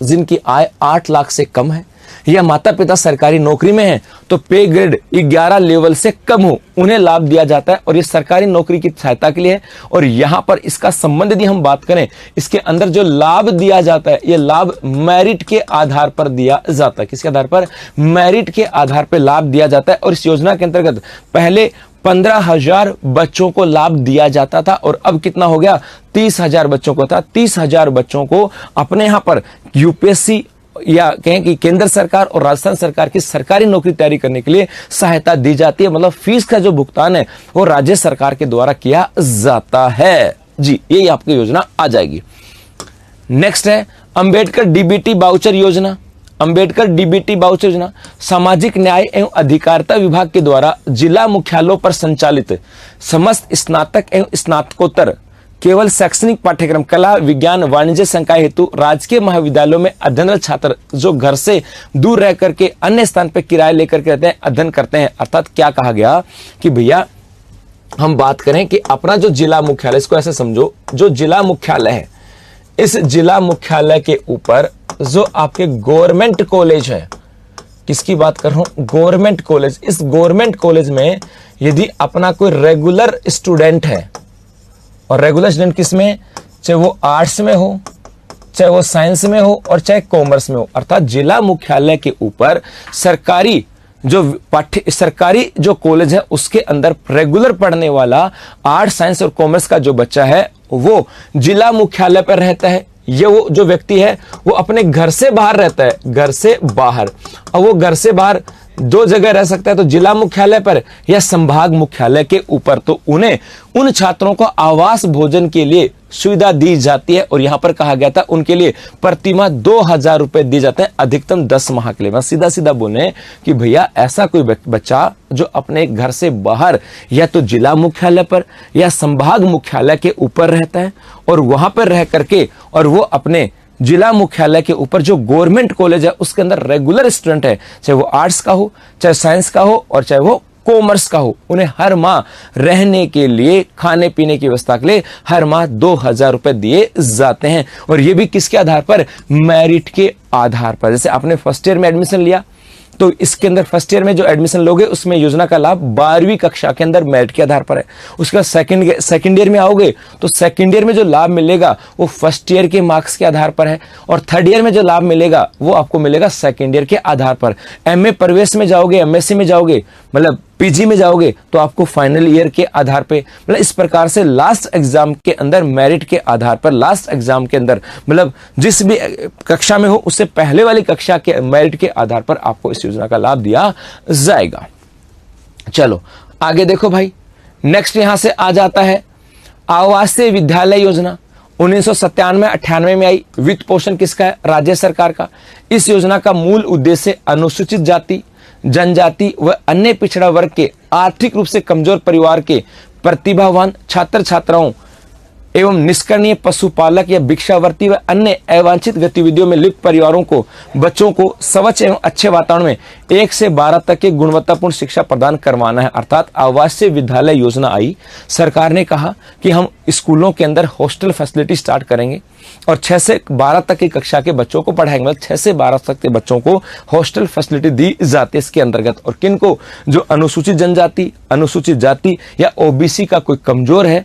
Speaker 1: जिनकी आय 8 लाख से कम है या माता पिता सरकारी नौकरी में हैं तो पे ग्रेड 11 लेवल से कम हो उन्हें लाभ दिया जाता है और ये सरकारी नौकरी की सहायता के लिए है। और यहां पर इसका संबंध यदि हम बात करें, इसके अंदर जो लाभ दिया जाता है ये लाभ मेरिट के आधार पर दिया जाता है। किसके आधार पर? मेरिट के आधार पर लाभ दिया जाता है। और इस योजना के अंतर्गत पहले 15,000 बच्चों को लाभ दिया जाता था और अब कितना हो गया? 30,000 बच्चों को था। 30,000 बच्चों को अपने यहां पर यूपीएससी या कहें कि केंद्र सरकार और राजस्थान सरकार की सरकारी नौकरी तैयारी करने के लिए सहायता दी जाती है। मतलब फीस का जो भुगतान है वो राज्य सरकार के द्वारा किया जाता है। जी, यही आपकी योजना आ जाएगी। नेक्स्ट है अंबेडकर डीबीटी वाउचर योजना। अंबेडकर डीबीटी वाउचर योजना सामाजिक न्याय एवं अधिकारिता विभाग के द्वारा जिला मुख्यालयों पर संचालित समस्त स्नातक एवं स्नातकोत्तर केवल शैक्षणिक पाठ्यक्रम कला, विज्ञान, वाणिज्य संकाय हेतु राजकीय महाविद्यालयों में अध्ययनरत छात्र जो घर से दूर रह करके अन्य स्थान पर किराए लेकर के रहते हैं, अध्ययन करते हैं। अर्थात क्या कहा गया कि भैया हम बात करें कि अपना जो जिला मुख्यालय, इसको ऐसे समझो, जो जिला मुख्यालय है इस जिला मुख्यालय के ऊपर जो आपके गवर्नमेंट कॉलेज है, किसकी बात कर रहा हूं? Government college. इस गवर्नमेंट कॉलेज में यदि अपना कोई रेगुलर स्टूडेंट है, और रेगुलर स्टूडेंट किसमें? चाहे वो आर्ट्स में हो, चाहे वो साइंस में हो और चाहे कॉमर्स में हो, अर्थात जिला मुख्यालय के ऊपर सरकारी जो कॉलेज है उसके अंदर रेगुलर पढ़ने वाला आर्ट्स, साइंस और कॉमर्स का जो बच्चा है वो जिला मुख्यालय पर रहता है। ये वो जो व्यक्ति है वो अपने घर से बाहर रहता है, घर से बाहर। और वो घर से बाहर दो जगह रह सकता है, तो जिला मुख्यालय पर या संभाग मुख्यालय के ऊपर। तो उन्हें उन छात्रों को आवास भोजन के लिए सुविधा दी जाती है। और यहां पर कहा गया था उनके लिए प्रतिमाह 2,000 रुपए दिए जाते हैं, अधिकतम 10 माह के लिए। मैं सीधा सीधा बोले कि भैया ऐसा कोई बच्चा जो अपने घर से बाहर या तो जिला मुख्यालय पर या संभाग मुख्यालय के ऊपर रहता है और वहां पर रह करके और वो अपने जिला मुख्यालय के ऊपर जो गवर्नमेंट कॉलेज है उसके अंदर रेगुलर स्टूडेंट है, चाहे वो आर्ट्स का हो, चाहे साइंस का हो और चाहे वो कॉमर्स का हो, उन्हें हर माह रहने के लिए, खाने पीने की व्यवस्था के लिए हर माह 2,000 रुपए दिए जाते हैं। और ये भी किसके आधार पर? मेरिट के आधार पर। जैसे आपने फर्स्ट ईयर में एडमिशन लिया तो इसके अंदर फर्स्ट ईयर में जो एडमिशन लोगे उसमें योजना का लाभ 12वीं कक्षा के अंदर मेरिट के आधार पर है। उसके बाद सेकंड ईयर में आओगे तो सेकंड ईयर में जो लाभ मिलेगा वो फर्स्ट ईयर के मार्क्स के आधार पर है और थर्ड ईयर में जो लाभ मिलेगा वो आपको मिलेगा सेकंड ईयर के आधार पर। एमए प्रवेश में जाओगे, एमएससी में जाओगे, मतलब पीजी में जाओगे तो आपको फाइनल ईयर के आधार पे, मतलब इस प्रकार से लास्ट एग्जाम के अंदर मेरिट के आधार पर, लास्ट एग्जाम के अंदर मतलब जिस भी कक्षा में हो उससे पहले वाली कक्षा के मेरिट के आधार पर आपको इस योजना का लाभ दिया जाएगा। चलो आगे देखो भाई, नेक्स्ट यहां से आ जाता है आवासीय विद्यालय योजना। 1997-98 में आई। वित्त पोषण किसका है? राज्य सरकार का। इस योजना का मूल उद्देश्य अनुसूचित जाति, जनजाति व अन्य पिछड़ा वर्ग के आर्थिक रूप से कमजोर परिवार के प्रतिभावान छात्र छात्राओं एवं निष्कर्षीय पशुपालक या भिक्षावर्ती व अन्य अवांछित गतिविधियों में लिप्त परिवारों को, बच्चों को स्वच्छ एवं अच्छे वातावरण में 1 से 12 तक की गुणवत्तापूर्ण शिक्षा प्रदान करवाना है। अर्थात आवासीय विद्यालय योजना आई। सरकार ने कहा कि हम स्कूलों के अंदर हॉस्टल फैसिलिटी स्टार्ट करेंगे और 6 से 12 तक की कक्षा के बच्चों को पढ़ाएंगे। मतलब 6 से 12 तक के बच्चों को हॉस्टल फैसिलिटी दी जाती है इसके अंतर्गत। और किनको? जो अनुसूचित जनजाति, अनुसूचित जाति या ओबीसी का कोई कमजोर है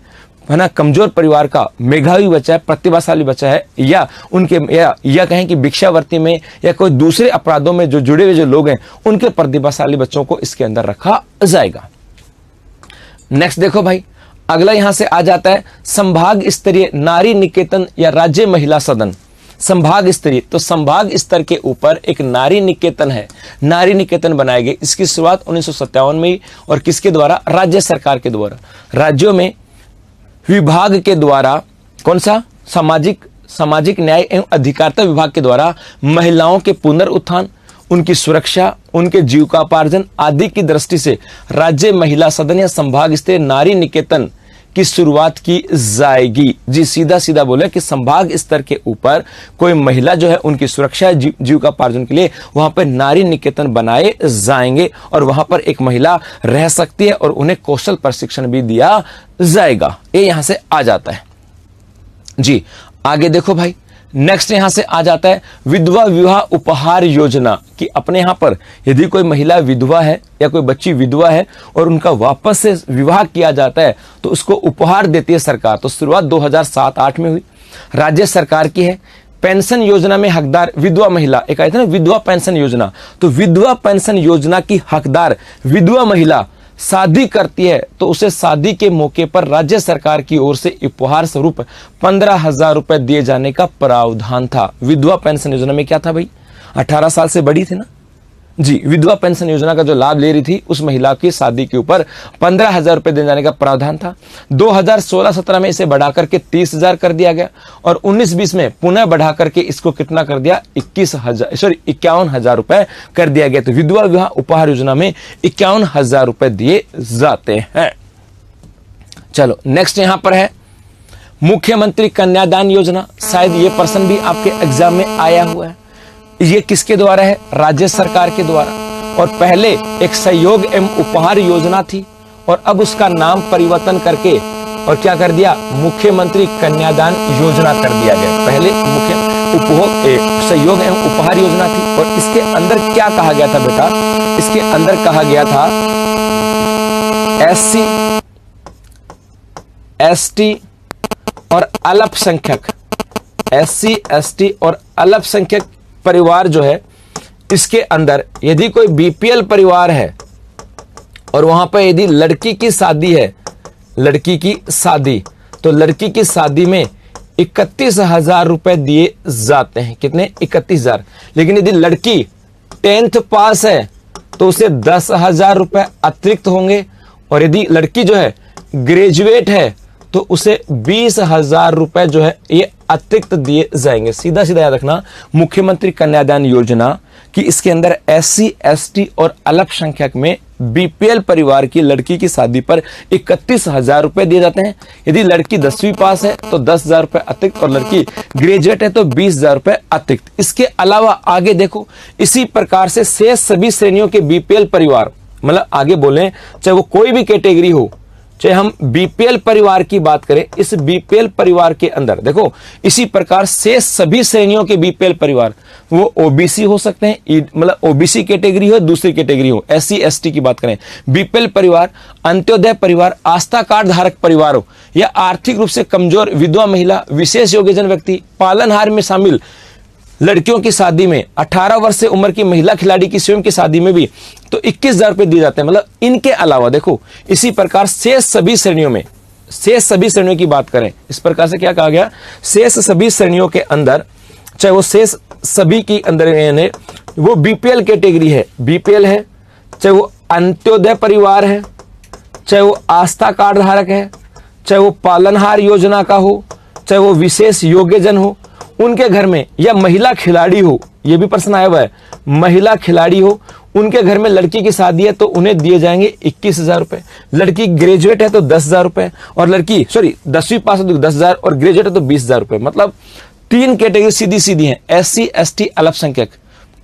Speaker 1: ना, कमजोर परिवार का मेधावी बच्चा है, प्रतिभाशाली बच्चा है, या उनके या कहें कि भिक्षावर्ती में या कोई दूसरे अपराधों में जो जुड़े हुए जो लोग हैं उनके प्रतिभाशाली बच्चों को इसके अंदर रखा जाएगा। नेक्स्ट देखो भाई, अगला यहां से आ जाता है संभाग स्तरीय नारी निकेतन या राज्य महिला सदन। संभाग स्तरीय, तो संभाग स्तर के ऊपर एक नारी निकेतन है, नारी निकेतन बनाए गए। इसकी शुरुआत 1957 में ही, और किसके द्वारा? राज्य सरकार के द्वारा। राज्यों में विभाग के द्वारा, कौन सा? सामाजिक न्याय एवं अधिकारिता विभाग के द्वारा महिलाओं के पुनरुत्थान, उनकी सुरक्षा, उनके जीविकोपार्जन आदि की दृष्टि से राज्य महिला सदन या संभाग स्तरीय नारी निकेतन की शुरुआत की जाएगी। जी सीधा सीधा बोले कि संभाग स्तर के ऊपर कोई महिला जो है उनकी सुरक्षा, जीविकोपार्जन के लिए वहां पर नारी निकेतन बनाए जाएंगे, और वहां पर एक महिला रह सकती है और उन्हें कौशल प्रशिक्षण भी दिया जाएगा। ये यहां से आ जाता है। जी आगे देखो भाई, नेक्स्ट यहां से आ जाता है विधवा विवाह उपहार योजना, कि अपने यहां पर यदि कोई महिला विधवा है या कोई बच्ची विधवा है और उनका वापस से विवाह किया जाता है तो उसको उपहार देती है सरकार। तो शुरुआत 2007-8 में हुई, राज्य सरकार की है। पेंशन योजना में हकदार विधवा महिला, एक आया था ना विधवा पेंशन योजना, तो विधवा पेंशन योजना की हकदार विधवा महिला शादी करती है तो उसे शादी के मौके पर राज्य सरकार की ओर से उपहार स्वरूप 15,000 रुपए दिए जाने का प्रावधान था। विधवा पेंशन योजना में क्या था भाई? 18 साल से बड़ी थी ना जी। विधवा पेंशन योजना का जो लाभ ले रही थी उस महिला की शादी के ऊपर 15,000 रुपए दिए जाने का प्रावधान था। 2016-17 में इसे बढ़ाकर के 30,000 कर दिया गया, और 19-20 में पुनः बढ़ाकर के इसको कितना कर दिया? 51,000 रुपए कर दिया गया। तो विधवा विवाह उपहार योजना में 51,000 रुपए दिए जाते हैं। चलो नेक्स्ट यहां पर है मुख्यमंत्री कन्यादान योजना। शायद ये प्रश्न भी आपके एग्जाम में आया हुआ है। ये किसके द्वारा है? राज्य सरकार के द्वारा। और पहले एक सहयोग एवं उपहार योजना थी, और अब उसका नाम परिवर्तन करके और क्या कर दिया? मुख्यमंत्री कन्यादान योजना कर दिया गया। पहले सहयोग एवं उपहार योजना थी, और इसके अंदर क्या कहा गया था बेटा? इसके अंदर कहा गया था SC, ST और अल्पसंख्यक, SC, ST और अल्पसंख्यक परिवार जो है, इसके अंदर यदि कोई बीपीएल परिवार है और वहां पर यदि लड़की की शादी है, लड़की की शादी, तो लड़की की शादी में 31,000 रुपए दिए जाते हैं। कितने? 31,000। लेकिन यदि लड़की 10th पास है तो उसे 10,000 रुपए अतिरिक्त होंगे, और यदि लड़की जो है ग्रेजुएट है तो उसे 20,000 रुपए जो है ये अतिरिक्त दिए जाएंगे। सीधा सीधा याद रखना, मुख्यमंत्री कन्यादान योजना कि इसके अंदर SC, ST और अल्पसंख्यक में बीपीएल परिवार की लड़की की शादी पर 31,000 रुपए दिए जाते हैं। यदि लड़की 10वीं पास है तो 10,000 रुपए अतिरिक्त, और लड़की ग्रेजुएट है तो 20,000 रुपए अतिरिक्त। इसके अलावा आगे देखो, इसी प्रकार से शेष सभी श्रेणियों के बीपीएल परिवार, मतलब आगे बोले चाहे वो कोई भी कैटेगरी हो, चाहे हम बीपीएल परिवार की बात करें, इस बीपीएल परिवार के अंदर देखो इसी प्रकार से सभी श्रेणियों के बीपीएल परिवार, वो ओबीसी हो सकते हैं, मतलब ओबीसी कैटेगरी हो, दूसरी कैटेगरी हो, SC, ST की बात करें, बीपीएल परिवार, अंत्योदय परिवार, आस्था कार्ड धारक परिवार हो, या आर्थिक रूप से कमजोर विधवा महिला, विशेष योग्यजन व्यक्ति, पालनहार में शामिल लड़कियों की शादी में, 18 वर्ष से उम्र की महिला खिलाड़ी की स्वयं की शादी में भी तो 21,000 रुपए दिए जाते हैं। मतलब इनके अलावा देखो इसी प्रकार शेष सभी श्रेणियों में, शेष सभी श्रेणियों की बात करें, इस प्रकार से क्या कहा गया? शेष सभी श्रेणियों के अंदर, चाहे वो शेष सभी की अंदर यानी वो बीपीएल कैटेगरी है, बीपीएल है, चाहे वो अंत्योदय परिवार है, चाहे वो आस्था कार्ड धारक है, चाहे वो पालनहार योजना का हो, चाहे वो विशेष योग्यजन हो, उनके घर में, या महिला खिलाड़ी हो, ये भी प्रश्न आया हुआ है, महिला खिलाड़ी हो, उनके घर में लड़की की शादी है तो उन्हें दिए जाएंगे 21,000 रुपए। लड़की ग्रेजुएट है तो 10,000 रुपए, और लड़की 10वीं पास है तो 10,000, और ग्रेजुएट है तो 20,000 रुपए। मतलब 3 कैटेगरी सीधी सीधी है, SC, ST, अल्पसंख्यक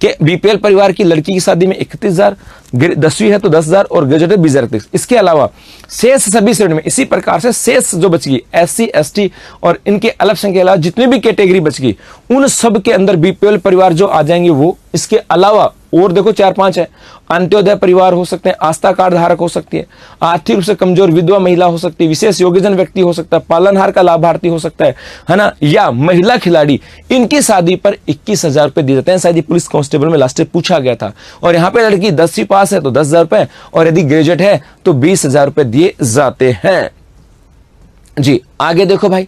Speaker 1: के बीपीएल परिवार की लड़की की शादी में 31,000, 10वीं है तो 10,000 और ग्रेजुएट 20,000। इसके अलावा शेष सभी श्रेणी में इसी प्रकार से शेष जो बच गई SC, ST और इनके अल्पसंख्यक के अलावा जितनी भी कैटेगरी बच गई उन सब के अंदर बीपीएल परिवार जो आ जाएंगे वो। इसके अलावा और देखो 4-5 है, अंत्योदय परिवार हो सकते हैं, आस्था कार्ड धारक हो सकती है, आर्थिक रूप से कमजोर विधवा महिला हो सकती है, विशेष योग्यजन व्यक्ति हो सकता है, पालनहार का लाभार्थी हो सकता है ना, या महिला खिलाड़ी, इनकी शादी पर 21,000 रुपए दिए जाते हैं। शायद पुलिस कांस्टेबल में लास्ट पूछा गया था। और यहाँ पे लड़की 10वीं पास है तो 10,000 रुपए, और यदि ग्रेजुएट है तो 20,000 रुपए दिए जाते हैं। जी आगे देखो भाई,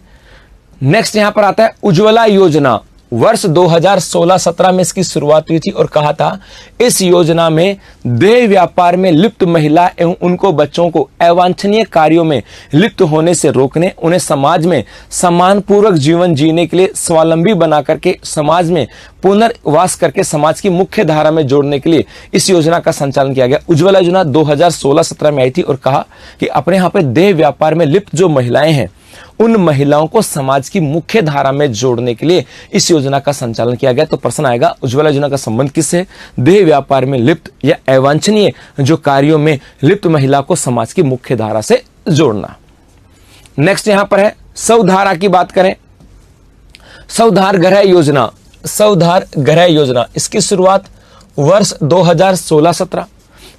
Speaker 1: नेक्स्ट यहां पर आता है उज्ज्वला योजना। वर्ष 2016-17 में इसकी शुरुआत हुई थी और कहा था इस योजना में देह व्यापार में लिप्त महिला एवं उनको बच्चों को अवांछनीय कार्यों में लिप्त होने से रोकने, उन्हें समाज में सम्मानपूर्वक जीवन जीने के लिए स्वावलंबी बना करके समाज में पुनर्वास करके समाज की मुख्य धारा में जोड़ने के लिए इस योजना का संचालन किया गया। उज्ज्वला योजना 2016-17 में आई थी और कहा कि अपने यहाँ पे देह व्यापार में लिप्त जो महिलाएं हैं उन महिलाओं को समाज की मुख्य धारा में जोड़ने के लिए इस योजना का संचालन किया गया। तो प्रश्न आएगा उज्ज्वला योजना का संबंध किससे? देह व्यापार में लिप्त या अवांछनीय जो कार्यों में लिप्त महिला को समाज की मुख्य धारा से जोड़ना। नेक्स्ट यहां पर है स्वधारा की बात करें। स्वधार गृह योजना, स्वधार गृह योजना इसकी शुरुआत वर्ष 2016-17।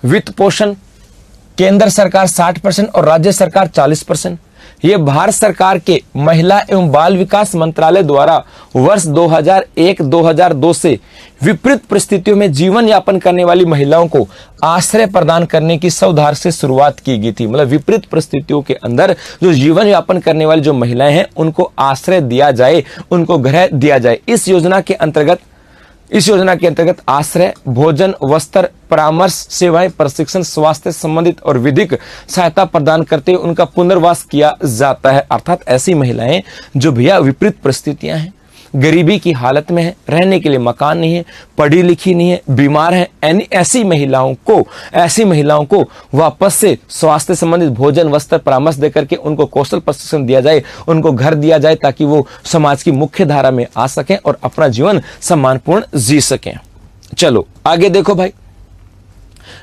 Speaker 1: वित्त पोषण केंद्र सरकार 60% और राज्य सरकार 40%। यह भारत सरकार के महिला एवं बाल विकास मंत्रालय द्वारा वर्ष 2001-2002 से विपरीत परिस्थितियों में जीवन यापन करने वाली महिलाओं को आश्रय प्रदान करने की स्वधार से शुरुआत की गई थी। मतलब विपरीत परिस्थितियों के अंदर जो जीवन यापन करने वाली जो महिलाएं हैं उनको आश्रय दिया जाए, उनको गृह दिया जाए। इस योजना के अंतर्गत आश्रय, भोजन, वस्त्र, परामर्श सेवाएं, प्रशिक्षण, स्वास्थ्य संबंधित और विधिक सहायता प्रदान करते हुए उनका पुनर्वास किया जाता है। अर्थात ऐसी महिलाएं जो भैया विपरीत परिस्थितियां हैं, गरीबी की हालत में है, रहने के लिए मकान नहीं है, पढ़ी लिखी नहीं है, बीमार है, ऐसी महिलाओं को वापस से स्वास्थ्य संबंधित भोजन, वस्त्र, परामर्श देकर के उनको कौशल प्रशिक्षण दिया जाए, उनको घर दिया जाए ताकि वो समाज की मुख्य धारा में आ सकें और अपना जीवन सम्मानपूर्ण जी सकें। चलो आगे देखो भाई,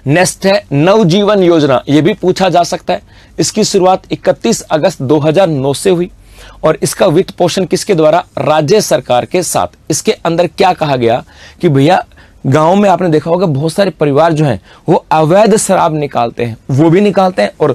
Speaker 1: नेक्स्ट है नवजीवन योजना। यह भी पूछा जा सकता है। इसकी शुरुआत 31 अगस्त 2009 से हुई और इसका वित्त पोषण किसके द्वारा? राज्य सरकार के साथ। इसके अंदर क्या कहा गया कि भैया गांव में आपने देखा होगा बहुत सारे परिवार जो हैं वो अवैध शराब निकालते हैं, वो भी निकालते हैं और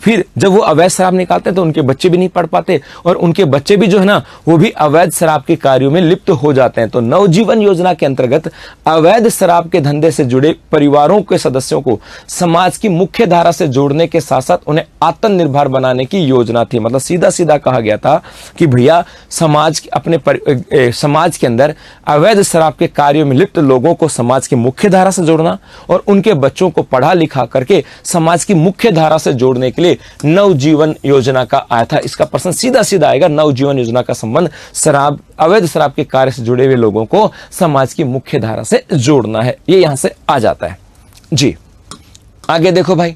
Speaker 1: फिर जब वो अवैध शराब निकालते हैं तो उनके बच्चे भी नहीं पढ़ पाते और उनके बच्चे भी जो है ना वो भी अवैध शराब के कार्यों में लिप्त हो जाते हैं। तो नवजीवन योजना के अंतर्गत अवैध शराब के धंधे से जुड़े परिवारों के सदस्यों को समाज की मुख्य धारा से जोड़ने के साथ साथ उन्हें आत्मनिर्भर बनाने की योजना थी। मतलब सीधा सीधा कहा गया था कि भैया समाज के अंदर अवैध शराब के कार्यों में लिप्त लोगों को समाज की मुख्य धारा से जोड़ना और उनके बच्चों को पढ़ा लिखा करके समाज की मुख्य धारा से जोड़ने के लिए नवजीवन योजना का आया था। इसका प्रश्न सीधा सीधा आएगा, नवजीवन योजना का संबंध अवैध शराब के कार्य से जुड़े हुए लोगों को समाज की मुख्य धारा से जोड़ना है। ये यहां से आ जाता है जी। आगे देखो भाई,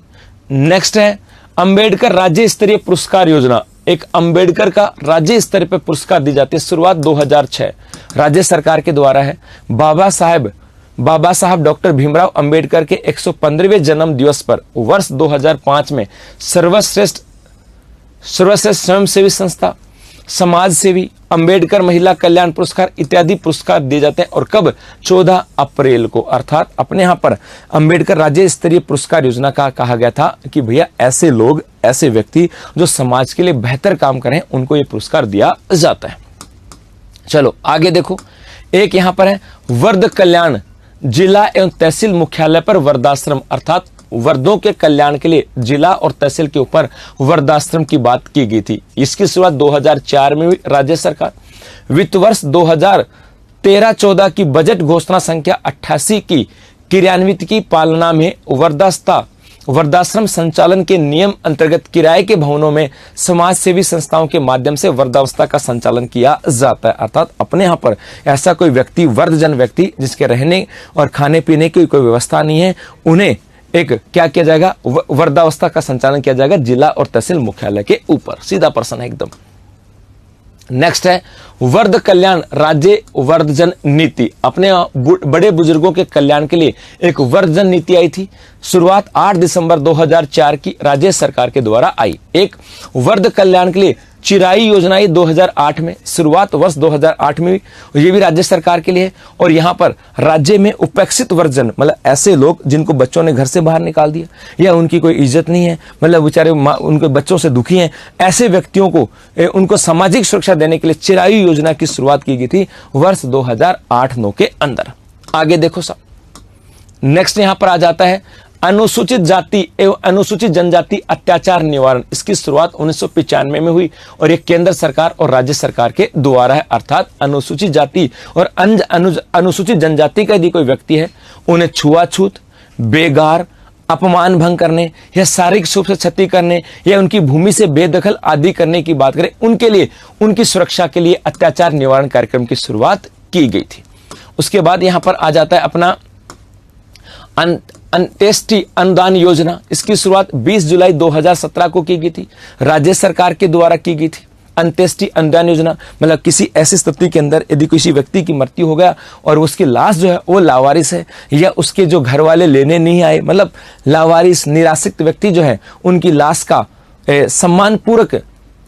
Speaker 1: नेक्स्ट है अंबेडकर राज्य स्तरीय पुरस्कार योजना। एक अंबेडकर का राज्य स्तर पर पुरस्कार दी जाती है। शुरुआत 2006 राज्य सरकार के द्वारा है। बाबा साहब डॉक्टर भीमराव अंबेडकर के 115वें जन्म दिवस पर वर्ष 2005 में सर्वश्रेष्ठ स्वयंसेवी संस्था, समाज सेवी, अंबेडकर महिला कल्याण पुरस्कार इत्यादि पुरस्कार दिए जाते हैं। और कब? 14 अप्रैल को। अर्थात अपने यहां पर अंबेडकर राज्य स्तरीय पुरस्कार योजना का कहा गया था कि भैया ऐसे लोग, ऐसे व्यक्ति जो समाज के लिए बेहतर काम करें उनको यह पुरस्कार दिया जाता है। चलो आगे देखो, एक यहां पर है वर्ध कल्याण जिला एवं तहसील मुख्यालय पर वृद्धाश्रम, अर्थात वर्दों के कल्याण के लिए जिला और तहसील के ऊपर वृद्धाश्रम की बात की गई थी। इसकी शुरुआत 2004 में हुई। राज्य सरकार वित्त वर्ष 2013-14 की बजट घोषणा संख्या 88 की क्रियान्वित की पालना में वृद्धाश्रम संचालन के नियम अंतर्गत किराए के भवनों में समाज सेवी संस्थाओं के माध्यम से वृद्धावस्था का संचालन किया जाता है। अर्थात अपने यहाँ पर ऐसा कोई व्यक्ति, वृद्धजन व्यक्ति जिसके रहने और खाने पीने की कोई व्यवस्था नहीं है, उन्हें एक क्या किया जाएगा? वृद्धावस्था का संचालन किया जाएगा जिला और तहसील मुख्यालय के ऊपर। सीधा प्रश्न है एकदम। नेक्स्ट है वर्ध कल्याण राज्य वर्धजन नीति। अपने बड़े बुजुर्गों के कल्याण के लिए एक वर्धजन नीति आई थी। शुरुआत 8 दिसंबर 2004 की राज्य सरकार के द्वारा आई। एक वर्ध कल्याण के लिए चिराई योजना 2008 में, शुरुआत वर्ष 2008 में हुई। ये भी राज्य सरकार के लिए है। और यहां पर राज्य में उपेक्षित वर्जन, मतलब ऐसे लोग जिनको बच्चों ने घर से बाहर निकाल दिया या उनकी कोई इज्जत नहीं है, मतलब बेचारे उनके बच्चों से दुखी हैं, ऐसे व्यक्तियों को उनको सामाजिक सुरक्षा देने के लिए चिराई योजना की शुरुआत की गई थी वर्ष 2008-9 के अंदर। आगे देखो साहब, नेक्स्ट यहां पर आ जाता है अनुसूचित जाति एवं अनुसूचित जनजाति अत्याचार निवारण, इसकी शुरुआत 1995 में हुई और ये केंद्र सरकार और राज्य सरकार के द्वारा है। अर्थात अनुसूचित जाति और अनुसूचित जनजाति का यदि कोई व्यक्ति है, उन्हें छुआछूत, बेगार, अपमान भंग करने या शारीरिक रूप से क्षति करने या उनकी भूमि से बेदखल आदि करने की बात करें, उनके लिए उनकी सुरक्षा के लिए अत्याचार निवारण कार्यक्रम की शुरुआत की गई थी। उसके बाद यहां पर आ जाता है अपना अंत्येष्टि अनुदान योजना। इसकी शुरुआत 20 जुलाई 2017 को की गई थी, राज्य सरकार के द्वारा की गई थी। अंत्येष्टि अनुदान योजना मतलब किसी ऐसी स्थिति के अंदर यदि किसी व्यक्ति की मृत्यु हो गया और उसकी लाश जो है वो लावारिस है या उसके जो घर वाले लेने नहीं आए, मतलब लावारिस निराश्रित व्यक्ति जो है, उनकी लाश का सम्मान पूर्वक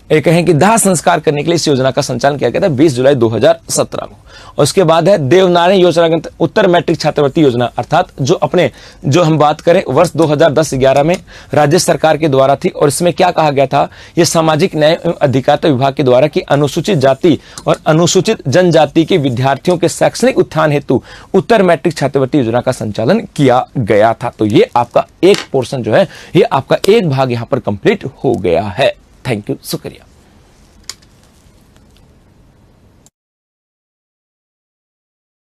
Speaker 1: कहें कि दाह संस्कार करने के लिए इस योजना का संचालन किया गया था 20 जुलाई 2017 को। और उसके बाद है देवनारायण योजना, उत्तर मैट्रिक छात्रवृत्ति योजना, अर्थात जो हम बात करें वर्ष 2010-11 में राज्य सरकार के द्वारा थी। और इसमें क्या कहा गया था, ये सामाजिक न्याय एवं अधिकारिता विभाग के द्वारा कि अनुसूचित जाति और अनुसूचित जनजाति के विद्यार्थियों के शैक्षणिक उत्थान हेतु उत्तर मैट्रिक छात्रवृत्ति योजना का संचालन किया गया था। तो ये आपका एक पोर्शन जो है, ये आपका एक भाग यहाँ पर कंप्लीट हो गया है। थैंक यू, शुक्रिया।